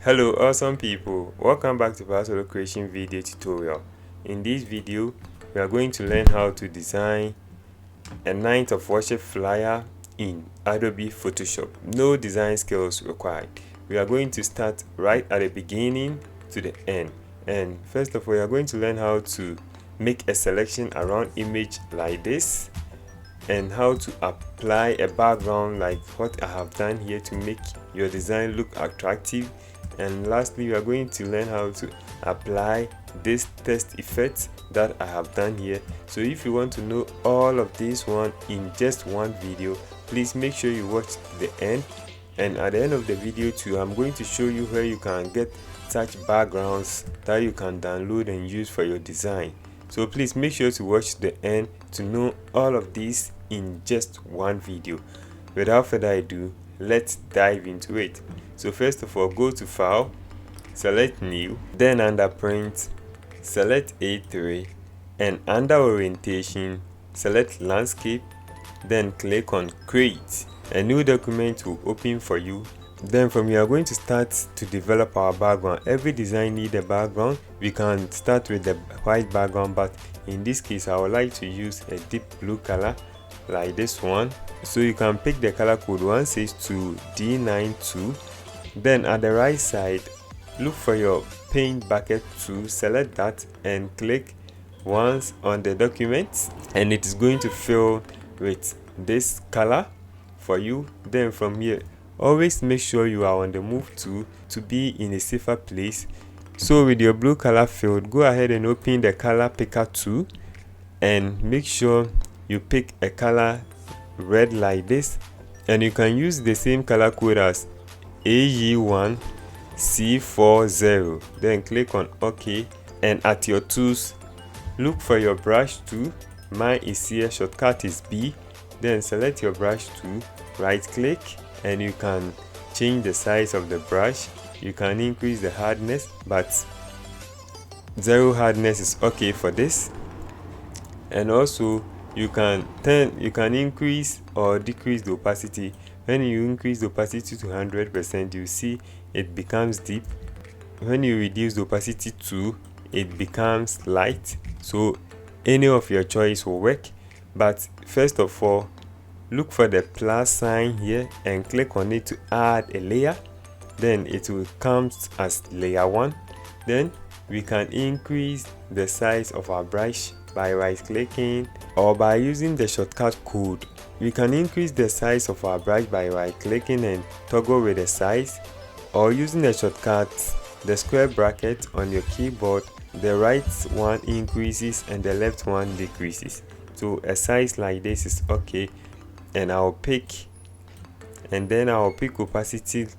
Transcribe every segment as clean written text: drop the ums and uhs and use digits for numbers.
Hello awesome people, welcome back to Paasolo creation video tutorial. In this video we are going to learn how to design a night of worship flyer in Adobe Photoshop. No design skills required. We are going to start right at the beginning to the end, and first of all we are going to learn how to make a selection around image like this and how to apply a background like what I have done here to make your design look attractive. And lastly, we are going to learn how to apply this text effect that I have done here. So if you want to know all of this one in just one video, please make sure you watch the end. And at the end of the video too, I'm going to show you where you can get such backgrounds that you can download and use for your design. So please make sure to watch the end to know all of these in just one video. Without further ado, let's dive into it. So first of all, go to File, select New, then under Print, select A3, and under Orientation, select Landscape, then click on Create. A new document will open for you. Then from here, we are going to start to develop our background. Every design needs a background. We can start with the white background, but in this case, I would like to use a deep blue color like this one. So you can pick the color code 162D92. Then at the right side, look for your paint bucket tool, select that and click once on the document, and it is going to fill with this color for you. Then from here, always make sure you are on the move tool to be in a safer place. So with your blue color filled, go ahead and open the color picker tool and make sure you pick a color red like this, and you can use the same color code as AG1C40. Then click on OK, and at your tools, look for your brush tool. Mine is here, shortcut is B. Then select your brush tool, right click, and you can change the size of the brush. You can increase the hardness, but 0 hardness is okay for this. And also you can increase or decrease the opacity. When you increase the opacity to 100%, you see it becomes deep. When you reduce the opacity to, it becomes light. So any of your choice will work. But first of all, look for the plus sign here and click on it to add a layer. Then it will come as layer 1. Then we can increase the size of our brush by right clicking or by using the shortcut code. We can increase the size of our brush by right clicking and toggle with the size, or using the shortcut, the square bracket on your keyboard. The right one increases and the left one decreases. So a size like this is okay, and I'll pick opacity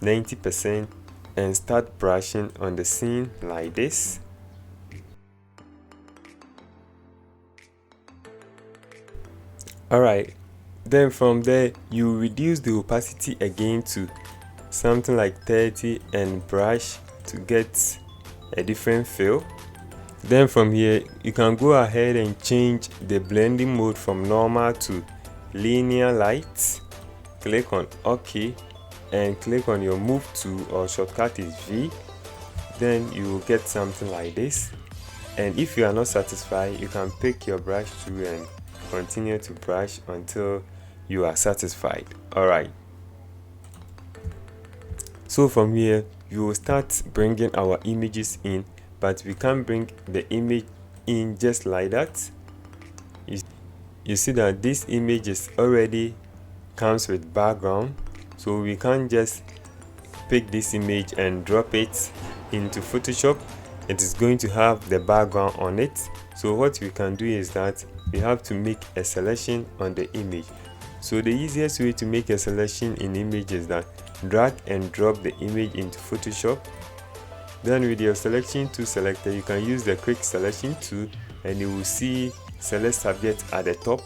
90% and start brushing on the scene like this. Alright, then from there you reduce the opacity again to something like 30 and brush to get a different feel. Then from here you can go ahead and change the blending mode from normal to linear light. Click on OK and click on your move tool, or shortcut is V. Then you will get something like this. And if you are not satisfied, you can pick your brush tool and continue to brush until you are satisfied. Alright, so from here you will start bringing our images in, but we can't bring the image in just like that. You see that this image is already comes with background, so we can't just pick this image and drop it into Photoshop. It is going to have the background on it. So what we can do is that we have to make a selection on the image. So the easiest way to make a selection in image is that drag and drop the image into Photoshop. Then with your selection tool selected, you can use the quick selection tool and you will see select subject at the top.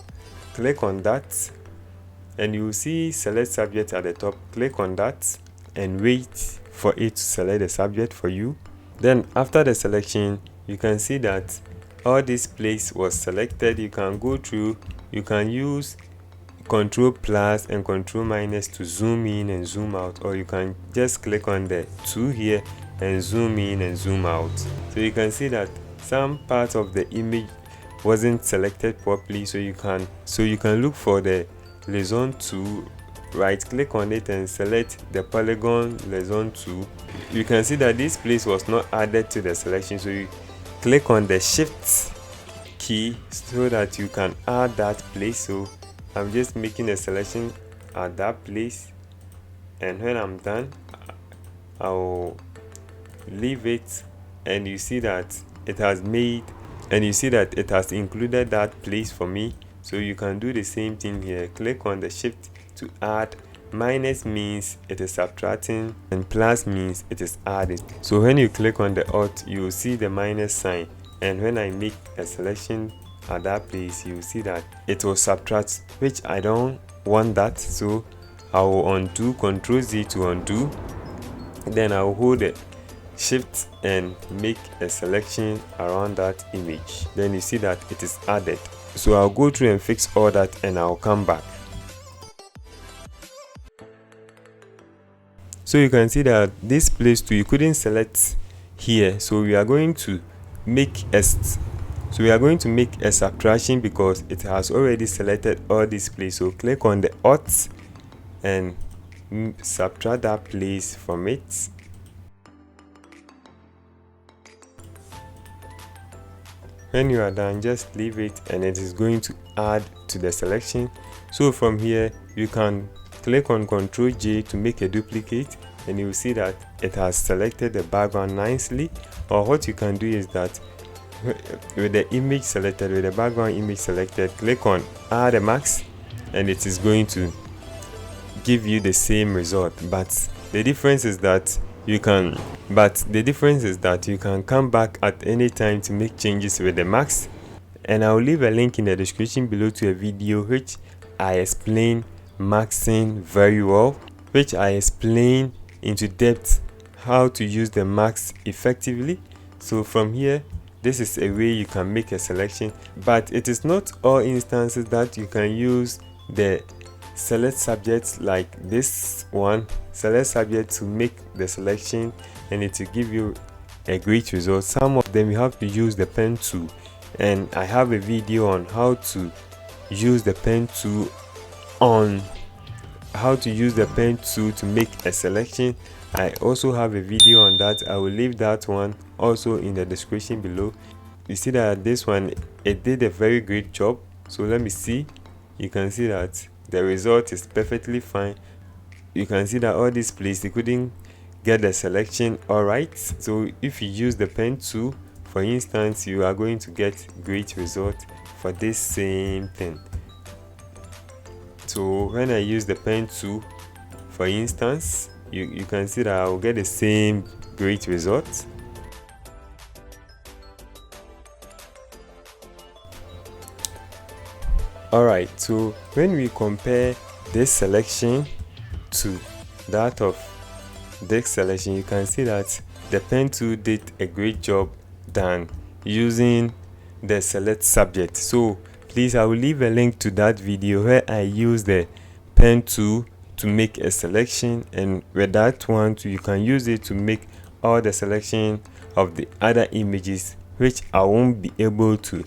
Click on that and you will see select subject at the top. Click on that and wait for it to select the subject for you. Then after the selection, you can see that all this place was selected. You can go through, you can Control plus and Control minus to zoom in and zoom out, or you can just click on the 2 here and zoom in and zoom out. So you can see that some part of the image wasn't selected properly, so you can look for the liaison tool, right click on it and select the polygon liaison tool. You can see that this place was not added to the selection, so you click on the shift key so that you can add that place. So I'm just making a selection at that place, and when I'm done I'll leave it, and you see that it has included that place for me. So you can do the same thing here. Click on the shift to add. Minus means it is subtracting and plus means it is adding. So when you click on the alt, you will see the minus sign, and when I make a selection at that place, you will see that it will subtract, which I don't want that. So I will undo, Ctrl Z to undo, then I will hold it shift and make a selection around that image. Then you see that it is added. So I'll go through and fix all that, and I'll come back. So you can see that this place too, you couldn't select here, so we are going to make a subtraction because it has already selected all this place. So click on the alt and subtract that place from it. When you are done, just leave it, and it is going to add to the selection. So from here you can click on Ctrl J to make a duplicate, and you will see that it has selected the background nicely. Or what you can do is that with the image selected, with the background image selected, click on add a mask, and it is going to give you the same result. But the difference is that you can come back at any time to make changes with the mask. And I'll leave a link in the description below to a video which I explain masking very well, which I explain into depth how to use the mask effectively. So from here, this is a way you can make a selection, but it is not all instances that you can use the select subject like this one, select subject, to make the selection and it will give you a great result. Some of them you have to use the pen tool, and I have a video on how to use the pen tool to make a selection. I also have a video on that. I will leave that one also in the description below. You see that this one, it did a very great job. So let me see. You can see that the result is perfectly fine. You can see that all this place you couldn't get the selection all right. So if you use the pen tool, for instance, you are going to get great result for this same thing. So when I use the pen tool, for instance, you can see that I will get the same great result. Alright, so when we compare this selection to that of this selection, you can see that the pen tool did a great job than using the select subject. So please, I will leave a link to that video where I use the pen tool to make a selection, and with that one too, you can use it to make all the selection of the other images, which I won't be able to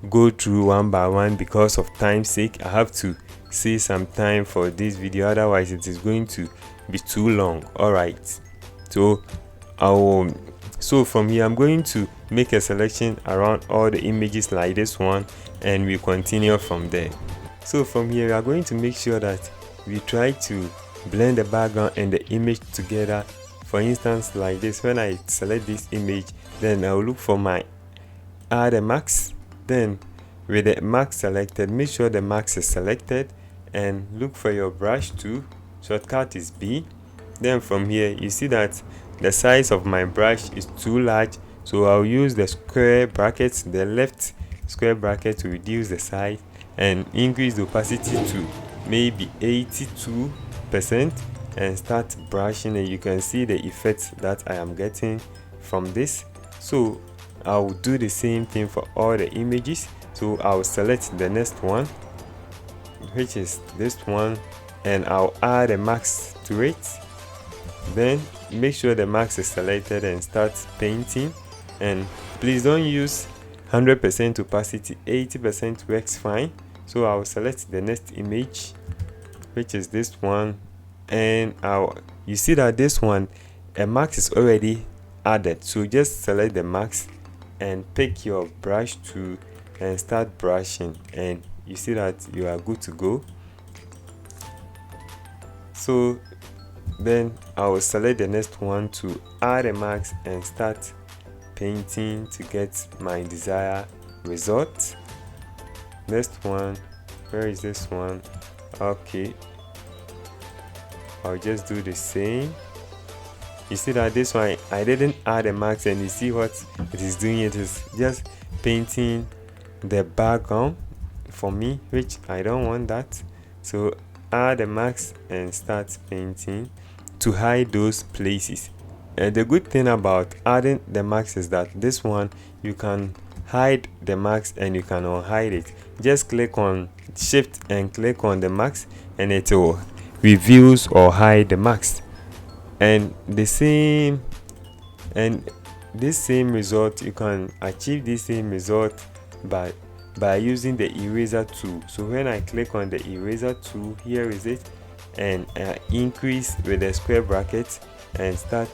go through one by one because of time's sake. I have to save some time for this video, otherwise it is going to be too long. All right, so from here I'm going to make a selection around all the images like this one, and we continue from there. So from here we are going to make sure that we try to blend the background and the image together. For instance, like this, when I select this image, then I'll look for my add a mask. Then with the mask selected, make sure the mask is selected, and look for your brush tool. Shortcut is B. Then from here you see that the size of my brush is too large, so I'll use the square brackets, the left square bracket, to reduce the size and increase the opacity to maybe 82% and start brushing, and you can see the effect that I am getting from this. So I'll do the same thing for all the images. So I'll select the next one, which is this one, and I'll add a mask to it. Then make sure the mask is selected and start painting. And please don't use 100% opacity, 80% works fine. So I'll select the next image, which is this one, and you see that this one, a mask is already added. So just select the mask and pick your brush tool and start brushing, and you see that you are good to go. So then I will select the next one to add a mask and start painting to get my desired result. Next one, where is this one? Okay, I'll just do the same. You see that this one I didn't add a mask, and you see what it is doing. It is just painting the background for me, which I don't want that. So add a mask and start painting to hide those places. And the good thing about adding the mask is that this one, you can hide the mask and you can unhide it. Just click on shift and click on the mask, and it will reveals or hide the mask. And this same result, you can achieve this same result by using the eraser tool. So when I click on the eraser tool, here is it, and increase with the square bracket and start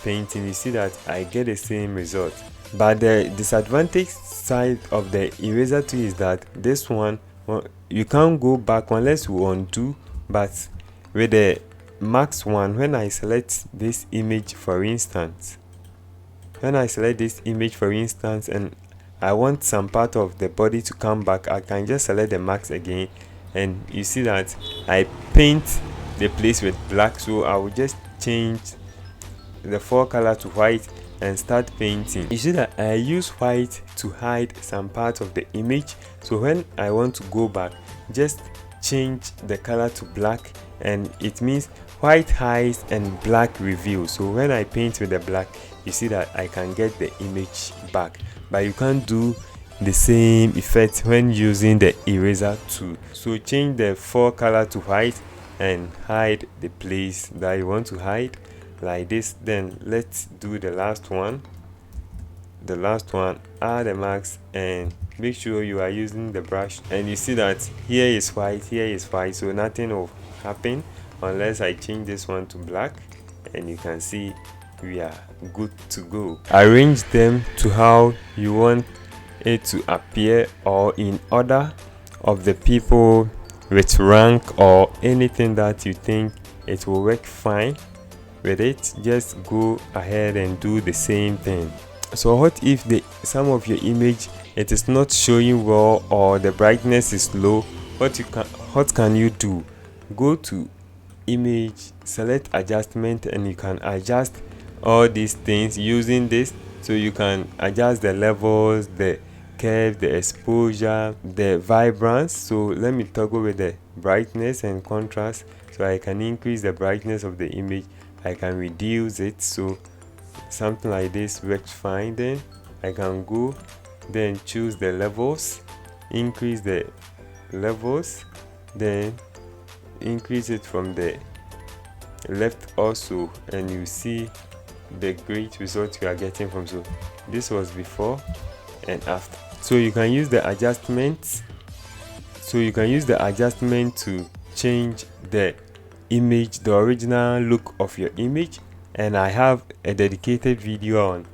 painting, you see that I get the same result. But the disadvantage side of the eraser tool is that this one, you can't go back unless you undo. But with the max one, when I select this image for instance, and I want some part of the body to come back, I can just select the max again, and you see that I paint the place with black. So I will just change the forecolor to white and start painting. You see that I use white to hide some part of the image. So when I want to go back, just change the color to black, and it means white hides and black reveals. So when I paint with the black, you see that I can get the image back. But you can't do the same effect when using the eraser tool. So change the forecolor to white and hide the place that you want to hide, like this. Then let's do the last one. Add a mask and make sure you are using the brush, and you see that here is white, so nothing will happen unless I change this one to black, and you can see we are good to go. Arrange them to how you want it to appear, or in order of the people with rank or anything that you think it will work fine with it. Just go ahead and do the same thing. So what if some of your image, it is not showing well, or the brightness is low? What can you do? Go to image, select adjustment, and you can adjust all these things using this. So you can adjust the levels, the curve, the exposure, the vibrance. So let me toggle with the brightness and contrast. So I can increase the brightness of the image, I can reduce it. So something like this works fine. Then I can go, then choose the levels, increase the levels, then increase it from the left also, and you see the great result you are getting from. So this was before and after. So you can use the adjustments. To change the image, the original look of your image. And I have a dedicated video on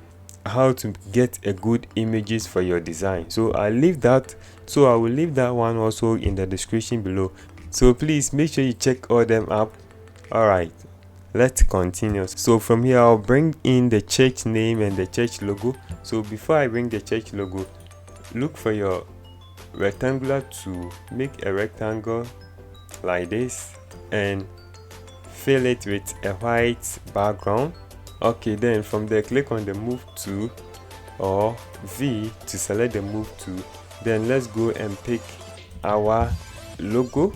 how to get a good images for your design. So I will leave that one also in the description below. So please make sure you check all them up. Alright, let's continue. So from here I'll bring in the church name and the church logo. So before I bring the church logo, look for your rectangular to make a rectangle like this and fill it with a white background. Okay, then from there click on the move tool or V to select the move tool. Then let's go and pick our logo.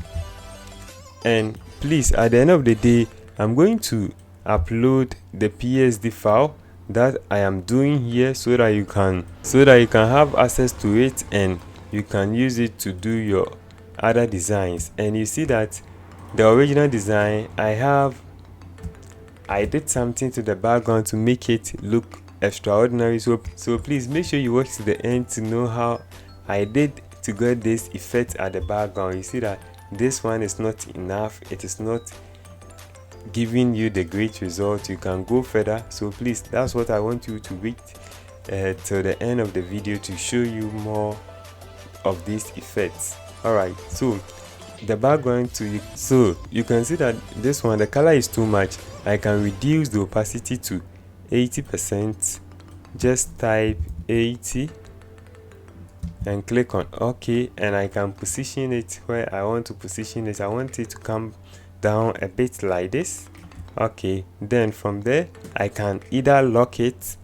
And please, at the end of the day, I'm going to upload the PSD file that I am doing here, so that you can have access to it and you can use it to do your other designs, and you see that the original design I did something to the background to make it look extraordinary. So please make sure you watch to the end to know how I did to get this effect at the background. You see that this one is not enough, it is not giving you the great result. You can go further. So please, that's what I want you to wait till the end of the video to show you more of these effects. Alright, so the background so you can see that this one, the color is too much. I can reduce the opacity to 80%. Just type 80 and click on OK, and I can position it where I want to position it. I want it to come down a bit like this. Okay, then from there I can either lock it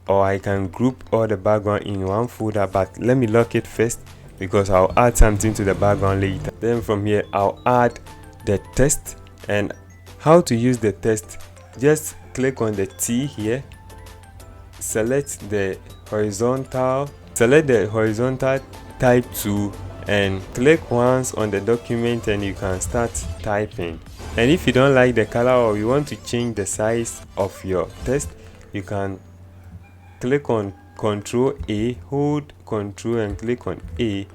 or I can group all the background in one folder, but let me lock it first because I'll add something to the background later. Then from here I'll add the text. And how to use the text, just click on the T here, select the horizontal type tool and click once on the document, and you can start typing. And if you don't like the color or you want to change the size of your text, you can click on Ctrl A, hold Ctrl and click on A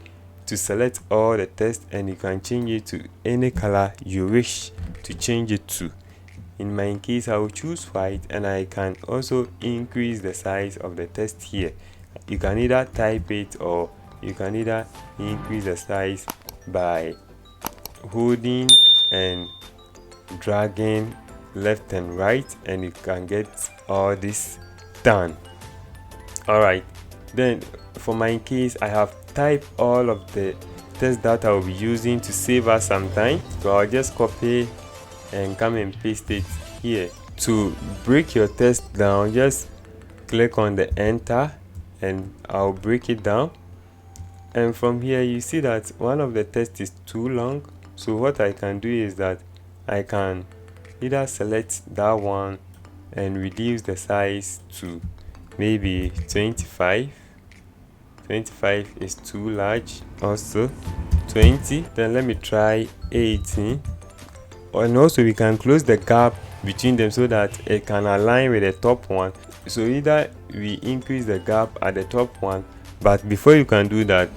to select all the text, and you can change it to any color you wish to change it to. In my case, I will choose white, and I can also increase the size of the text here. You can either type it or you can either increase the size by holding and dragging left and right, and you can get all this done. Alright, then for my case, I have typed all of the text that I will be using to save us some time. So I'll just copy and come and paste it here. To break your text down, just click on the enter and I'll break it down. And from here you see that one of the text is too long. So what I can do is that I can either select that one and reduce the size to maybe 25. 25 is too large. Also 20. Then let me try 18. And also we can close the gap between them so that it can align with the top one. So either we increase the gap at the top one, but before you can do that,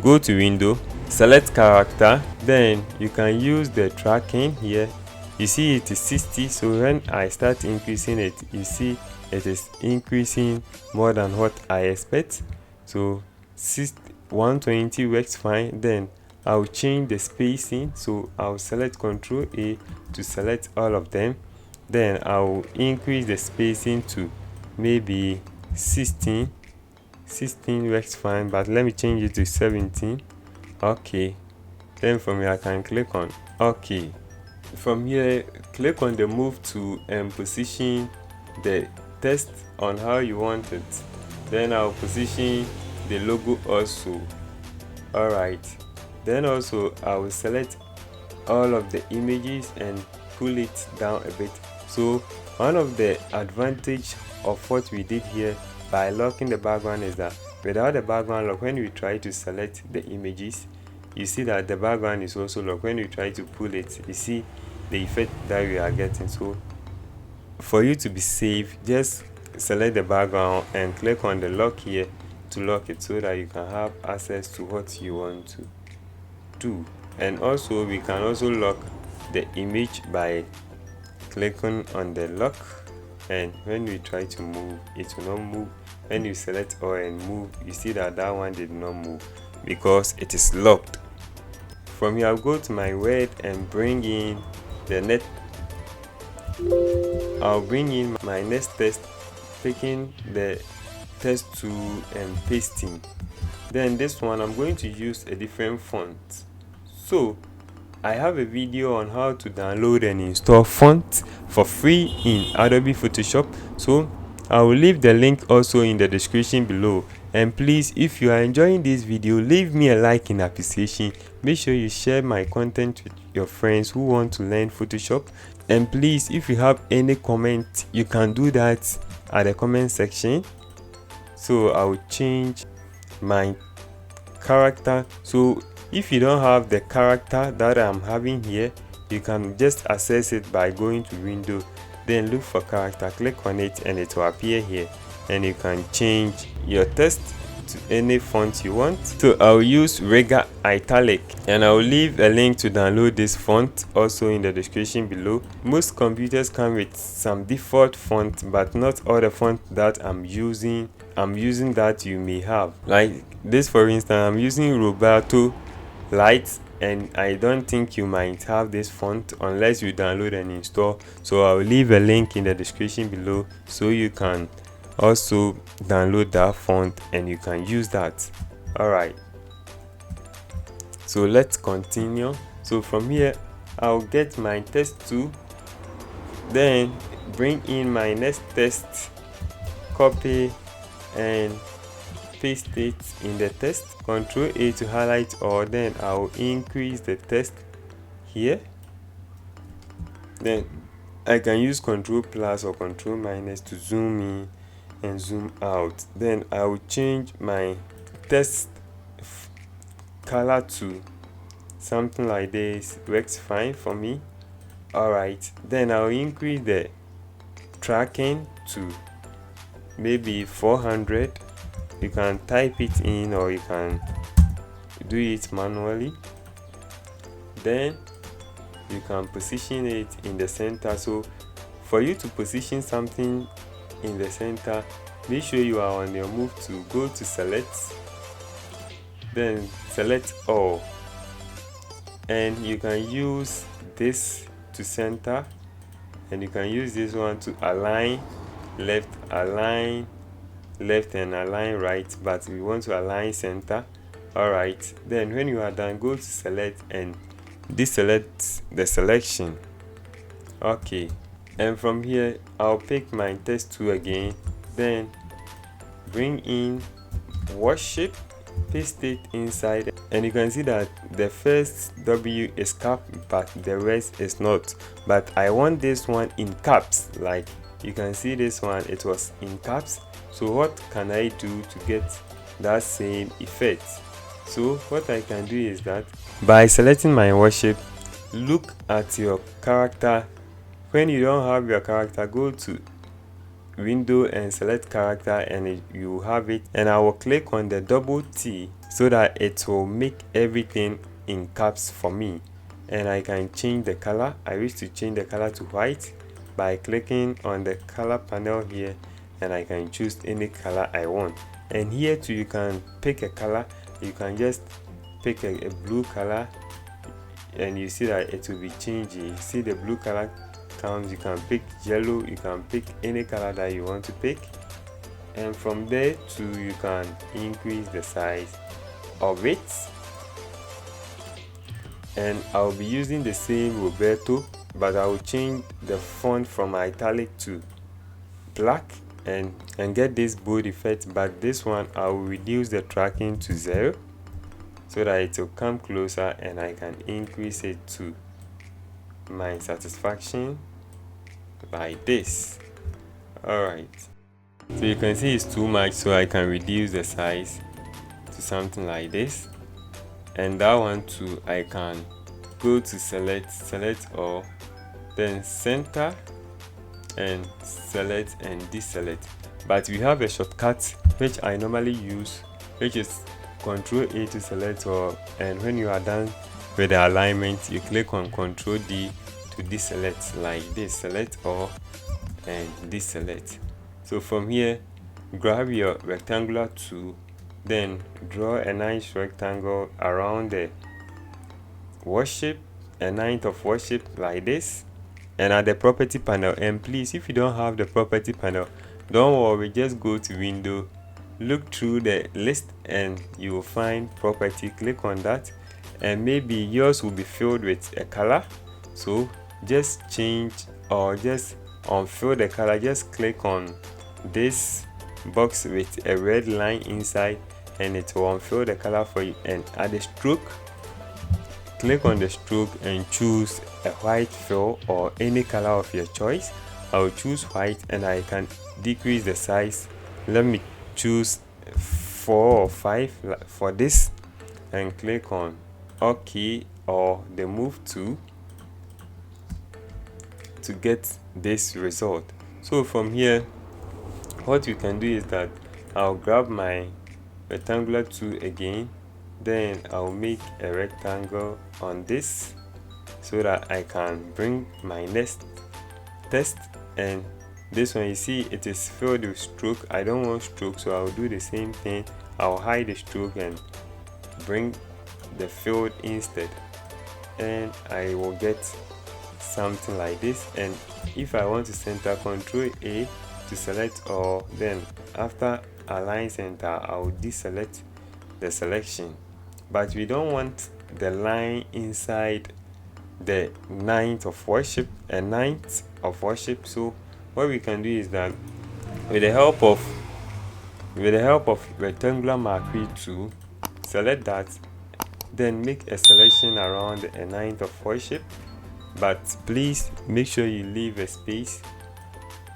go to window, select character, then you can use the tracking here. You see it is 60, so when I start increasing it, you see it is increasing more than what I expect. So 120 works fine. Then I'll change the spacing, so I'll select Ctrl A to select all of them. Then I'll increase the spacing to maybe 16 works fine, but let me change it to 17. Okay, then from here I can click on OK. From here, click on the move tool and position the text on how you want it. Then I'll position the logo also. Alright, then also I will select all of the images and pull it down a bit. So one of the advantage of what we did here by locking the background is that without the background lock, when we try to select the images, you see that the background is also locked. When we try to pull it, you see the effect that we are getting. So for you to be safe, just select the background and click on the lock here to lock it so that you can have access to what you want to do. And also we can also lock the image by clicking on the lock, and when we try to move, it will not move. When you select all and move, you see that that one did not move because it is locked. From here I'll go to my word and bring in the net. I'll bring in my next text, picking the text tool and pasting. Then this one I'm going to use a different font. So I have a video on how to download and install fonts for free in Adobe Photoshop, so I will leave the link also in the description below. And please, if you are enjoying this video, leave me a like in appreciation. Make sure you share my content with your friends who want to learn Photoshop. And please, if you have any comment, you can do that at the comment section. So I will change my character. So If you don't have the character that I'm having here, you can just access it by going to window, then look for character, click on it, and it will appear here, and you can change your text to any font you want. So I'll use Rega Italic, and I'll leave a link to download this font also in the description below. Most computers come with some default font, but not all the font that I'm using that you may have. Like this, for instance, I'm using Roboto Light, and I don't think you might have this font unless you download and install. So I'll leave a link in the description below so you can also download that font and you can use that. Alright, so let's continue. So from here I'll get my text tool, then bring in my next text, copy and paste it in the text, Ctrl A to highlight all, then I'll increase the text here, then I can use Ctrl plus or Ctrl minus to zoom in and zoom out. Then I will change my text color to something like this, works fine for me. Alright, then I'll increase the tracking to maybe 400. You can type it in or you can do it manually. Then you can position it in the center. So for you to position something in the center, make sure you are on your move to go to select, then select all, and you can use this to center, and you can use this one to align left, and align right, but we want to align center. Alright, then when you are done, go to select and deselect the selection. Okay, and from here I'll pick my text tool again, then bring in worship, paste it inside, and you can see that the first W is cap but the rest is not. But I want this one in caps. Like you can see this one, it was in caps. So what can I do to get that same effect? So what I can do is that by selecting my worship, look at your character. When you don't have your character, go to window and select character, and you have it, and I will click on the double T so that it will make everything in caps for me, and I can change the color. I wish to change the color to white by clicking on the color panel here, and I can choose any color I want. And here too, you can pick a color. You can just pick a blue color, and you see that it will be changing. You see the blue color comes, you can pick yellow, you can pick any color that you want to pick, and from there too you can increase the size of it. And I'll be using the same Roboto, but I will change the font from italic to black and get this bold effect. But this one I will reduce the tracking to 0 so that it will come closer, and I can increase it to my satisfaction like this. Alright, so you can see it's too much, so I can reduce the size to something like this. And that one too, I can go to select all, then center and select and deselect. But we have a shortcut which I normally use, which is Ctrl A to select all, and when you are done with the alignment, you click on Ctrl D to deselect like this, select all and deselect. So from here, grab your rectangular tool, then draw a nice rectangle around the worship, a ninth of worship like this, and at the property panel. And please, if you don't have the property panel, don't worry, just go to window, look through the list, and you will find property. Click on that, and maybe yours will be filled with a color, so just change or just unfill the color. Just click on this box with a red line inside, and it will unfill the color for you. And at the stroke, click on the stroke and choose a white fill or any color of your choice. I will choose white, and I can decrease the size. Let me choose 4 or 5 for this, and click on OK or the move tool to get this result. So from here, what you can do is that I'll grab my rectangular tool again, then I'll make a rectangle on this so that I can bring my next text. And this one, you see, it is filled with stroke. I don't want stroke, so I'll do the same thing. I'll hide the stroke and bring the field instead, and I will get something like this. And if I want to center, Control A to select all, then after align center, I'll deselect the selection. But we don't want the line inside the ninth of worship, so what we can do is that with the help of rectangular marquee tool, select that, then make a selection around a ninth of worship, but please make sure you leave a space,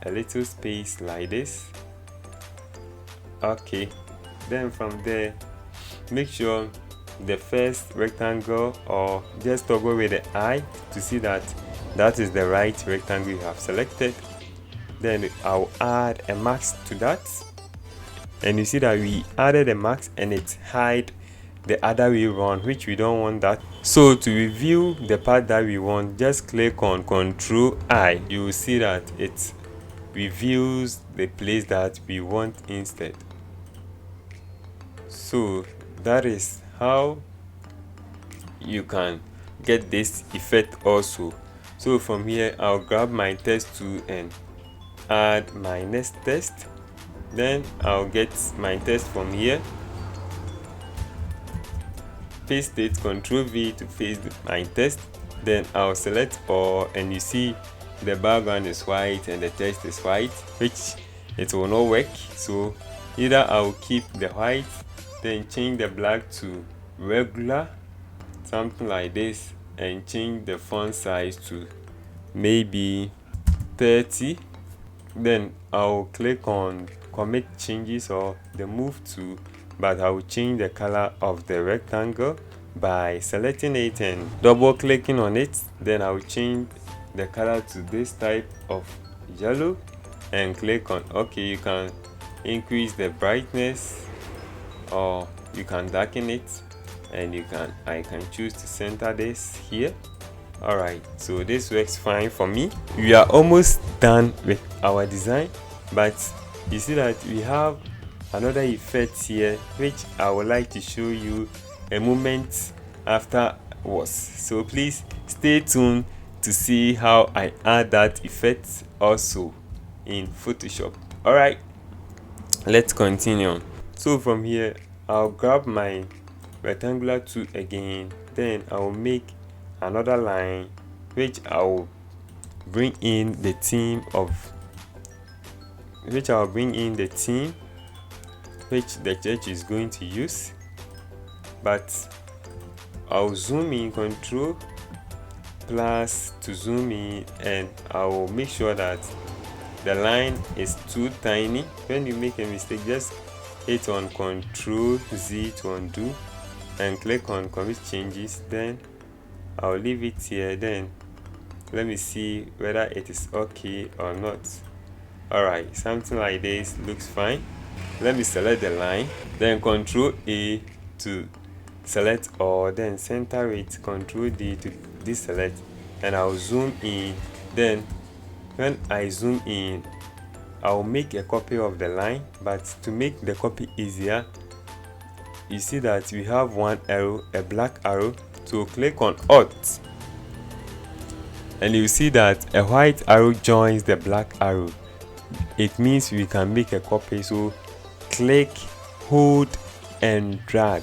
a little space like this. Okay, then from there, make sure the first rectangle, or just toggle with the eye to see that that is the right rectangle you have selected. Then I'll add a mask to that, and you see that we added a mask and it hide the other way around, which we don't want that. So to review the part that we want, just click on Control I. You will see that it reviews the place that we want instead. So that is how you can get this effect also. So from here, I'll grab my text tool and add my next text. Then I'll get my text from here, paste it, Control V to paste my text. Then I'll select all, and you see the background is white and the text is white, which it will not work. So either I'll keep the white, then change the black to regular, something like this, and change the font size to maybe 30. Then I'll click on commit changes or the move tool, but I will change the color of the rectangle by selecting it and double clicking on it. Then I will change the color to this type of yellow and click on OK. You can increase the brightness or you can darken it, and I can choose to center this here. Alright, so this works fine for me. We are almost done with our design, but you see that we have another effect here, which I would like to show you a moment afterwards. So please stay tuned to see how I add that effect also in Photoshop. Alright, let's continue. So from here, I'll grab my rectangular tool again, then I'll make another line, which I'll bring in the theme which the church is going to use. But I'll zoom in, Control plus to zoom in, and I will make sure that the line is too tiny. When you make a mistake, just hit on Control Z to undo and click on commit changes. Then I'll leave it here. Then let me see whether it is okay or not. Alright, something like this looks fine. Let me select the line, then Control A to select all, then center it, Control D to deselect, and I'll zoom in. Then when I zoom in, I'll make a copy of the line. But to make the copy easier, you see that we have one arrow, a black arrow. So click on Alt, and you see that a white arrow joins the black arrow. It means we can make a copy. So click, hold and drag,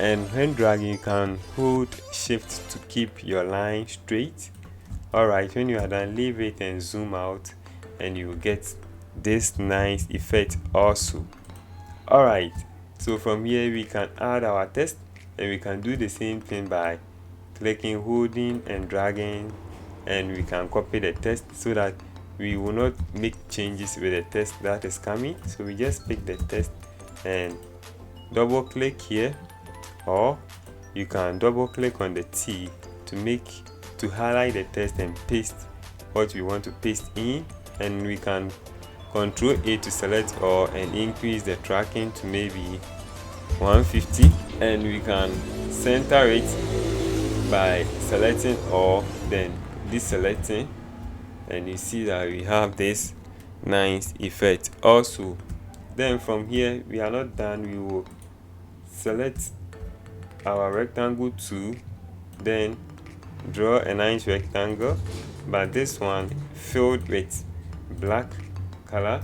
and when dragging you can hold shift to keep your line straight. Alright, when you are done, leave it and zoom out, and you will get this nice effect also. Alright, so from here we can add our text, and we can do the same thing by clicking, holding and dragging, and we can copy the text so that we will not make changes with the text that is coming. So we just pick the text and double click here, or you can double click on the T to highlight the text and paste what we want to paste in, and we can Control A to select all and increase the tracking to maybe 150, and we can center it by selecting all, then deselecting, and you see that we have this nice effect also. Then from here, we are not done. We will select our rectangle tool, then draw a nice rectangle, but this one filled with black color,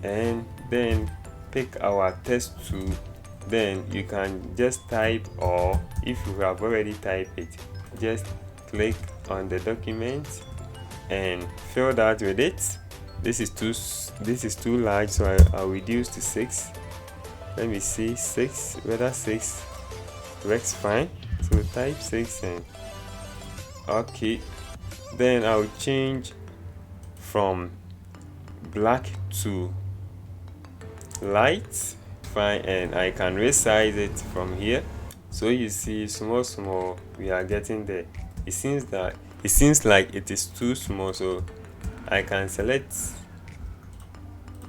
and then pick our text tool. Then you can just type, or if you have already typed it, just click on the document and fill that with it. This is too large, so I'll reduce to 6. Let me see, 6, whether 6 works fine. So type 6 and okay. Then I'll change from black to light, fine, and I can resize it from here. So you see, small we are getting there. It seems like it is too small, so I can select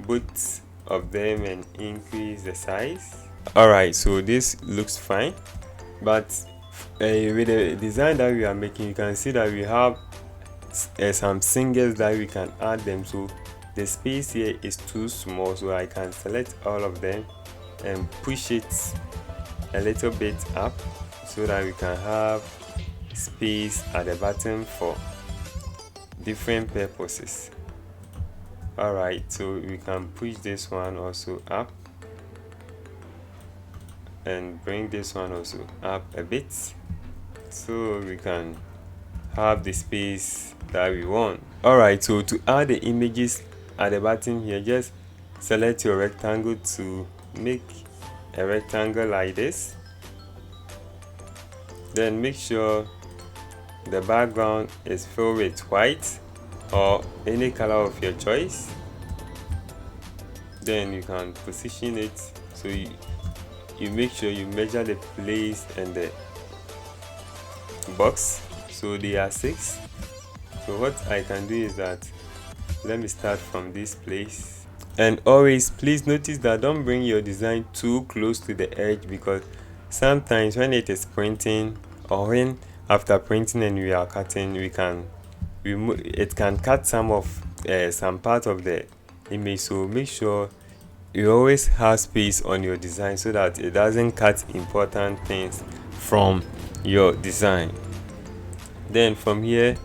both of them and increase the size. Alright, so this looks fine, but with the design that we are making, you can see that we have some singles that we can add them. So the space here is too small, so I can select all of them and push it a little bit up so that we can have space at the bottom for different purposes. Alright, so we can push this one also up and bring this one also up a bit, so we can have the space that we want. Alright, so to add the images at the bottom here, just select your rectangle to make a rectangle like this. Then make sure the background is filled with white or any color of your choice. Then you can position it, so you make sure you measure the place and the box. So they are 6. So what I can do is that, let me start from this place, and always please notice that don't bring your design too close to the edge, because sometimes when it is printing, or when after printing and we are cutting, it can cut some part of the image. So make sure you always have space on your design so that it doesn't cut important things from your design. Then from here,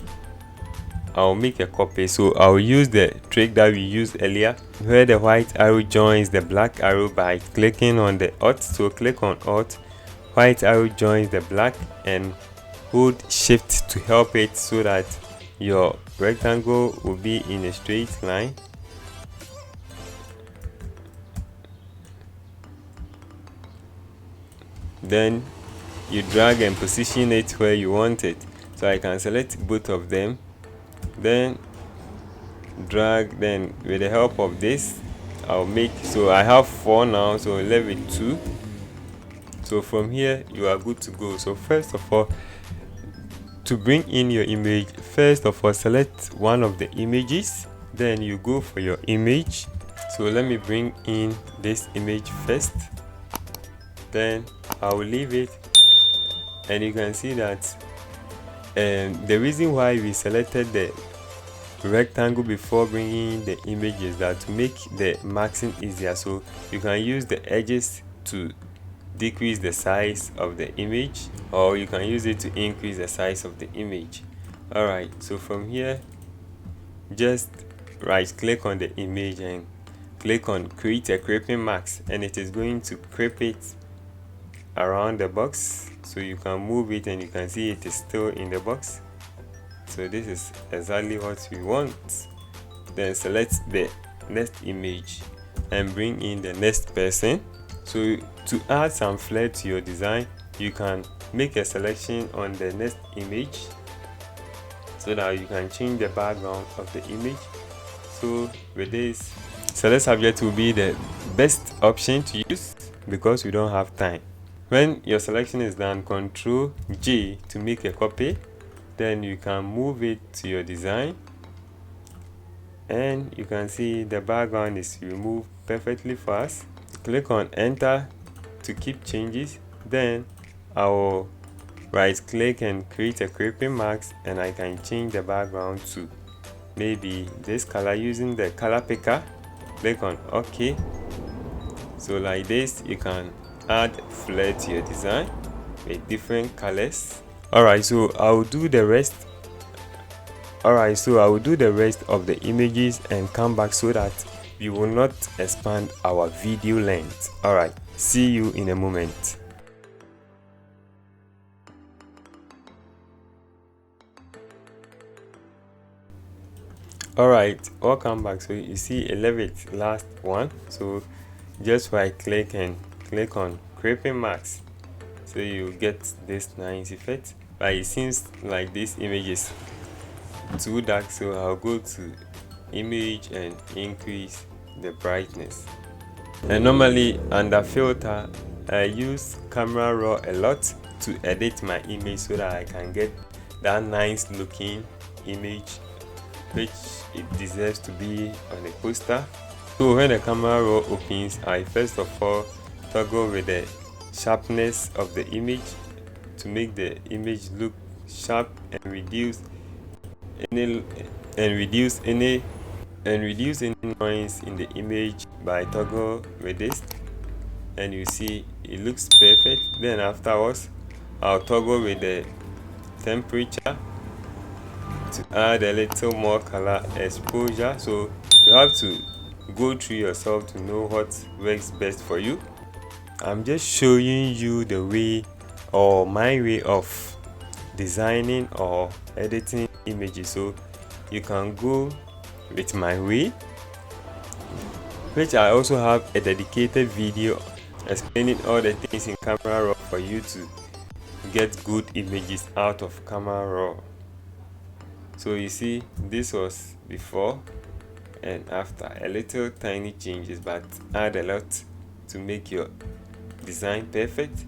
I'll make a copy. So I'll use the trick that we used earlier, where the white arrow joins the black arrow by clicking on the Alt. So click on Alt, white arrow joins the black, and hold Shift to help it so that your rectangle will be in a straight line. Then you drag and position it where you want it. So I can select both of them, then drag, then with the help of this I'll make, so I have 4 now, so left with 2. So from here you are good to go. So first of all, to bring in your image, first of all select one of the images, then you go for your image. So let me bring in this image first, then I will leave it, and you can see that the reason why we selected the rectangle before bringing the image is that to make the marking easier. So you can use the edges to decrease the size of the image, or you can use it to increase the size of the image. Alright, so from here, just right click on the image and click on create a creeping mask, and it is going to creep it around the box. So you can move it and you can see it is still in the box. So this is exactly what we want. Then select the next image and bring in the next person. So to add some flair to your design, you can make a selection on the next image so that you can change the background of the image. So with this, select subject will be the best option to use because we don't have time. When your selection is done, Ctrl J to make a copy. Then you can move it to your design, and you can see the background is removed perfectly fast. Click on enter to keep changes. Then I will right click and create a clipping mask, and I can change the background to maybe this color using the color picker. Click on OK. So like this, you can add flair to your design with different colors. Alright, so I'll do the rest of the images and come back so that we will not expand our video length. Alright, see you in a moment. Alright, welcome back. So you see 11th last one, so just right click and click on clipping mask, so you get this nice effect. But it seems like this image is too dark, so I'll go to image and increase the brightness. And normally under filter, I use camera raw a lot to edit my image so that I can get that nice looking image which it deserves to be on a poster. So when the camera raw opens, I first of all toggle with the sharpness of the image to make the image look sharp, and reduce any noise in the image by toggle with this, and you see it looks perfect. Then afterwards, I'll toggle with the temperature to add a little more color exposure. So you have to go through yourself to know what works best for you. I'm just showing you the way, or my way of designing or editing images, so you can go with my way, which I also have a dedicated video explaining all the things in Camera Raw for you to get good images out of Camera Raw. So you see, this was before and after, a little tiny changes, but add a lot to make your design perfect.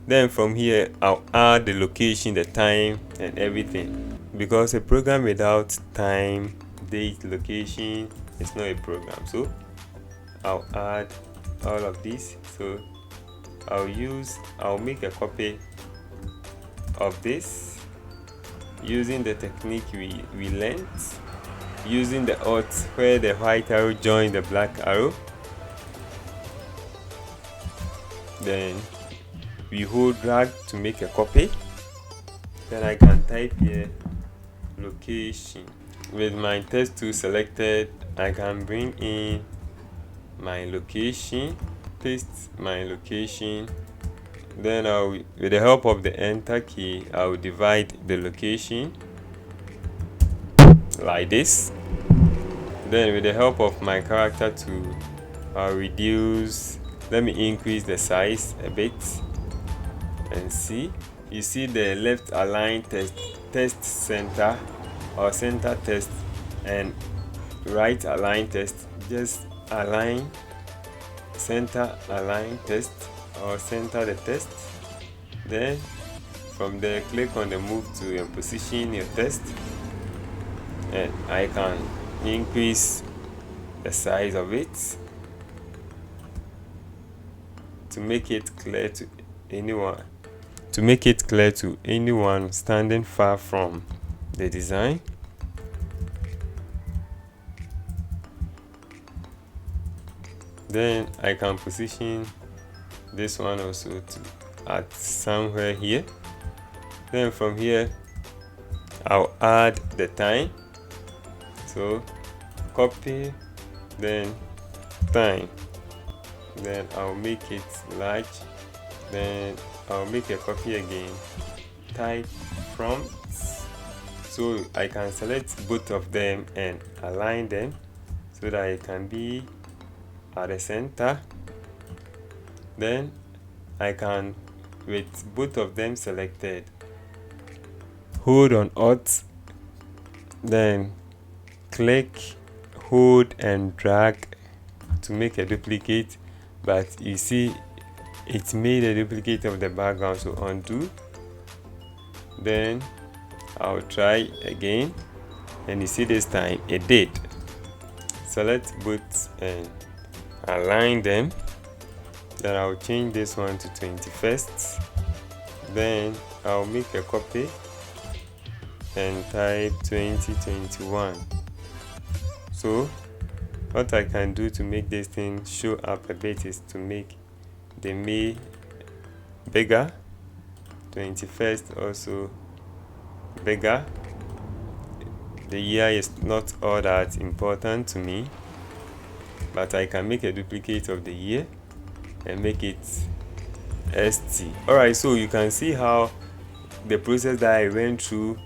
Then from here, I'll add the location, the time, and everything, because a program without time, date, location is not a program. So I'll add all of this. So I'll make a copy of this using the technique we learned, using the Alt where the white arrow joins the black arrow. Then we hold drag to make a copy. Then I can type here location. With my text tool selected, I can bring in my location, paste my location. Then with the help of the enter key, I'll divide the location like this. Then with the help of my character tool, I'll reduce, let me increase the size a bit, and see, you see the left align text center or center text, and right align text, just align, center align text, or center the text. Then from there, click on the move to and position your text, and I can increase the size of it to make it clear to anyone standing far from the design. Then I can position this one also to add somewhere here. Then from here, I'll add the time. So copy, then time, then I'll make it large, then I'll make a copy again, type prompt. So I can select both of them and align them so that it can be at the center. Then I can, with both of them selected, hold on Alt, then click, hold and drag to make a duplicate. But you see, it made a duplicate of the background, so undo. Then I'll try again, and you see this time it did. Select both and align them. Then I'll change this one to 21st. Then I'll make a copy and type 2021. So what I can do to make this thing show up a bit is to make the May bigger, 21st also bigger. The year is not all that important to me, but I can make a duplicate of the year and make it ST. Alright, so you can see how the process that I went through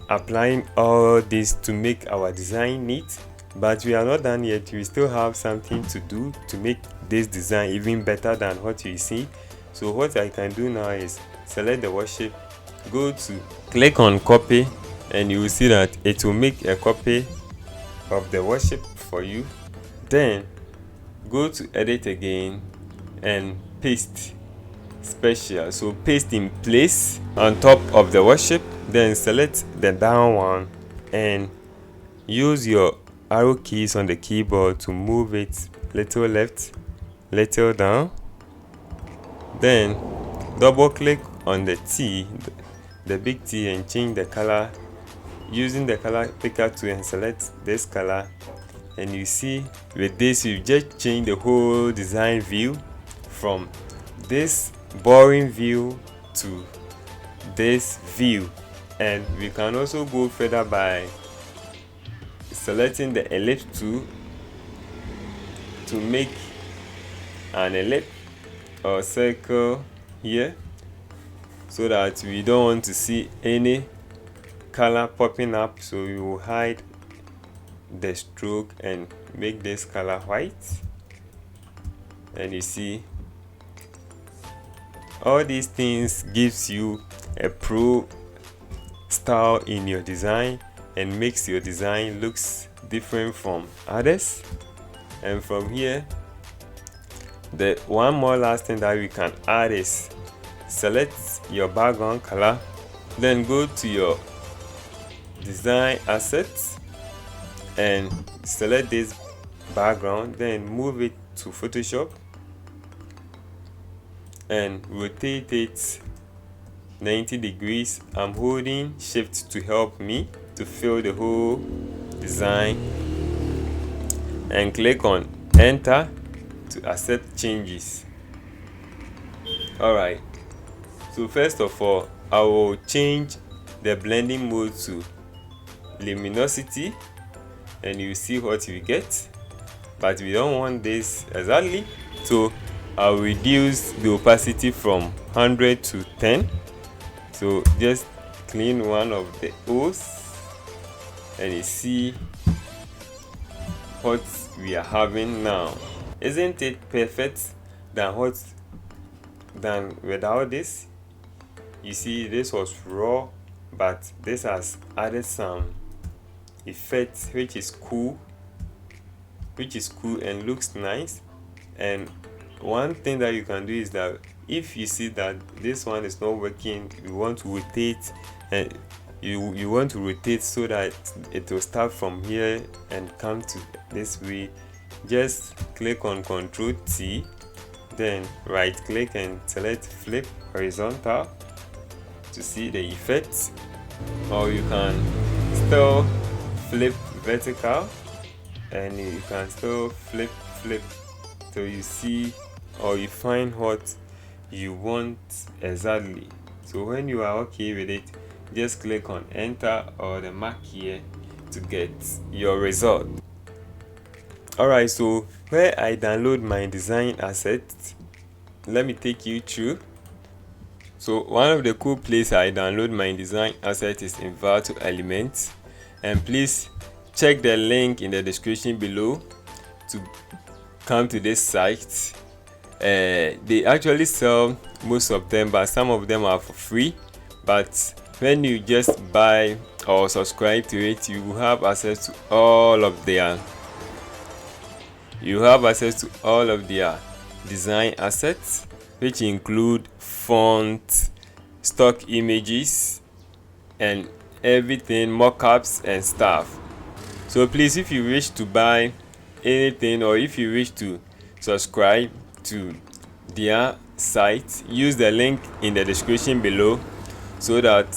applying all this to make our design neat. But we are not done yet. We still have something to do to make this design even better than what you see. So what I can do now is select the worship, go to click on copy, and you will see that it will make a copy of the worship for you. Then go to edit again and paste special. So paste in place on top of the worship. Then select the down one and use your arrow keys on the keyboard to move it little left, little down. Then double click on the T, the big T, and change the color using the color picker tool, and select this color. And you see with this you just change the whole design view from this boring view to this view. And we can also go further by selecting the ellipse tool to make an ellipse or circle here, so that we don't want to see any color popping up. So we will hide the stroke and make this color white. And you see all these things gives you a pro style in your design and makes your design looks different from others. And from here, the one more last thing that we can add is select your background color, then go to your design assets and select this background, then move it to Photoshop and rotate it 90 degrees. I'm holding shift to help me to fill the whole design, and click on enter to accept changes. Alright, so first of all, I will change the blending mode to luminosity, and you see what you get. But we don't want this exactly, so I'll reduce the opacity from 100 to 10. So just clean one of the O's and you see what we are having now. Isn't it perfect than without this? You see, this was raw, but this has added some effects which is cool and looks nice. And one thing that you can do is that if you see that this one is not working, you want to rotate, and you want to rotate so that it will start from here and come to this way. Just click on Ctrl T, then right click and select flip horizontal to see the effects, or you can still flip vertical and you can still flip till you see or you find what you want exactly. So when you are okay with it, just click on enter or the mark here to get your result. Alright, so where I download my design assets, let me take you through. So one of the cool places I download my design asset is in Roboto Elements, and please check the link in the description below to come to this site. They actually sell most of them, but some of them are for free. But when you just buy or subscribe to it, you will have access to all of their design assets, which include font, stock images, and everything, mockups and stuff. So please, if you wish to buy anything or if you wish to subscribe to their site, use the link in the description below so that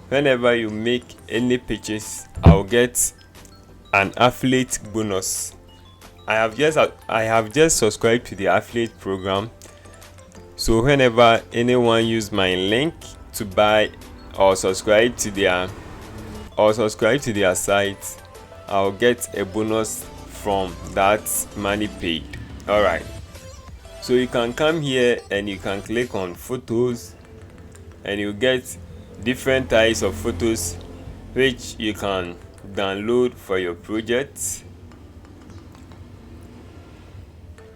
whenever you make any pictures, I'll get an affiliate bonus. I have just subscribed to the affiliate program, so whenever anyone use my link to buy or subscribe to their site, I'll get a bonus from that money paid. All right, so you can come here and you can click on photos and you get different types of photos which you can download for your project.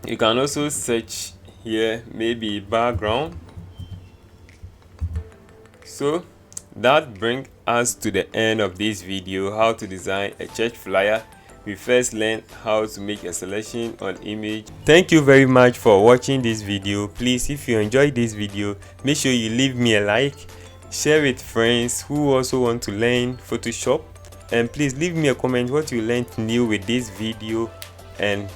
You can also search here, maybe background. So that brings us to the end of this video, how to design a church flyer. We first learned how to make a selection on image. Thank you very much for watching this video. Please, if you enjoyed this video, make sure you leave me a like, share with friends who also want to learn Photoshop, and please leave me a comment what you learned new with this video, and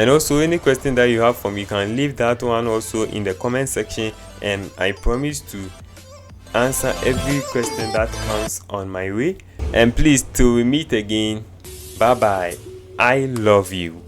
also any question that you have for me, you can leave that one also in the comment section, and I promise to answer every question that comes on my way. And please, till we meet again, bye bye. I love you.